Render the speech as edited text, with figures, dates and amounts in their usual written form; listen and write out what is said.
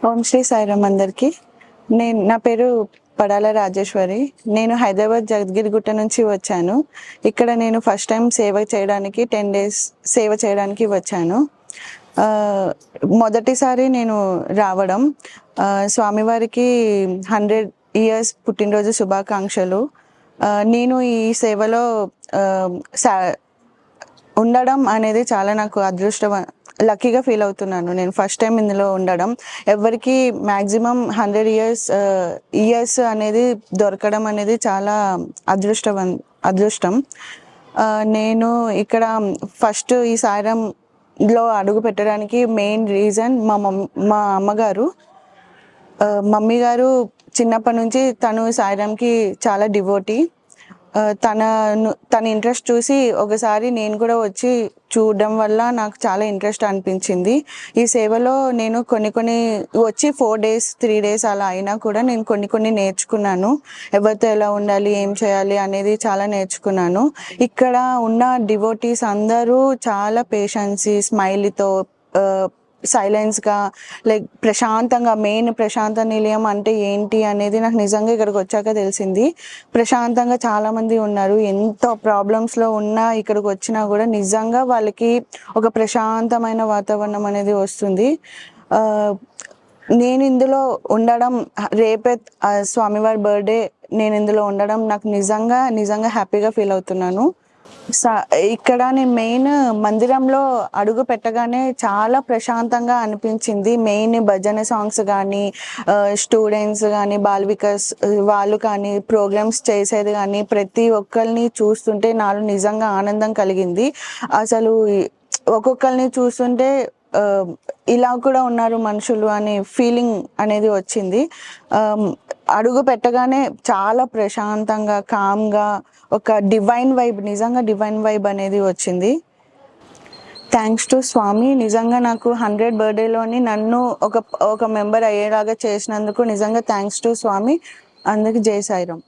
ఓం శ్రీ సాయిరామ్ అందరికి. నా పేరు పడాల రాజేశ్వరి. నేను హైదరాబాద్ జగద్గిరిగుట్ట నుంచి వచ్చాను. ఇక్కడ నేను ఫస్ట్ టైం సేవ చేయడానికి 10 days సేవ చేయడానికి వచ్చాను. మొదటిసారి నేను రావడం. స్వామివారికి 100 years పుట్టినరోజు శుభాకాంక్షలు. నేను ఈ సేవలో ఉండడం అనేది చాలా నాకు లక్కీగా ఫీల్ అవుతున్నాను. నేను ఫస్ట్ టైం ఇందులో ఉండడం. ఎవరికి మ్యాక్సిమం 100 years అనేది దొరకడం అనేది చాలా అదృష్టం. నేను ఇక్కడ ఫస్ట్ ఈ సాయిరాంలో అడుగు పెట్టడానికి మెయిన్ రీజన్ మా అమ్మగారు. మమ్మీ గారు చిన్నప్పటి నుంచి తను సాయిరాంకి చాలా డివోటీ. తన ఇంట్రెస్ట్ చూసి ఒకసారి నేను కూడా వచ్చి చూడడం వల్ల నాకు చాలా ఇంట్రెస్ట్ అనిపించింది. ఈ సేవలో నేను కొన్ని వచ్చి 4 days 3 days అలా అయినా కూడా నేను కొన్ని నేర్చుకున్నాను. ఎవరితో ఎలా ఉండాలి, ఏం చేయాలి అనేది చాలా నేర్చుకున్నాను. ఇక్కడ ఉన్న డివోటీస్ అందరూ చాలా పేషెన్సీ, స్మైలీతో, సైలెన్స్గా, లైక్ ప్రశాంతంగా. మెయిన్ ప్రశాంత నిలయం అంటే ఏంటి అనేది నాకు నిజంగా ఇక్కడికి వచ్చాక తెలిసింది. ప్రశాంతంగా చాలామంది ఉన్నారు. ఎంత ప్రాబ్లమ్స్లో ఉన్నా ఇక్కడికి వచ్చినా కూడా నిజంగా వాళ్ళకి ఒక ప్రశాంతమైన వాతావరణం అనేది వస్తుంది. నేను ఇందులో ఉండడం, రేపే స్వామివారి బర్త్డే, నేను ఇందులో ఉండడం నాకు నిజంగా హ్యాపీగా ఫీల్ అవుతున్నాను. ఇక్కడ నేను మెయిన్ మందిరంలో అడుగు పెట్టగానే చాలా ప్రశాంతంగా అనిపించింది. మెయిన్ భజన సాంగ్స్ కానీ, స్టూడెంట్స్ కానీ, బాల్ వికాస్ వాళ్ళు కానీ, ప్రోగ్రామ్స్ చేసేది కానీ, ప్రతి ఒక్కరిని చూస్తుంటే నాలో నిజంగా ఆనందం కలిగింది. అసలు ఒక్కొక్కరిని చూస్తుంటే ఇలా కూడా ఉన్నారు మనుషులు అనే ఫీలింగ్ అనేది వచ్చింది. అడుగు పెట్టగానే చాలా ప్రశాంతంగా, కామ్గా, ఒక నిజంగా డివైన్ వైబ్ అనేది వచ్చింది. థ్యాంక్స్ టు స్వామి. నిజంగా నాకు 100 birthdayలోని నన్ను ఒక మెంబర్ అయ్యేలాగా చేసినందుకు నిజంగా థ్యాంక్స్ టు స్వామి. అందరికి జై సాయిరామ్.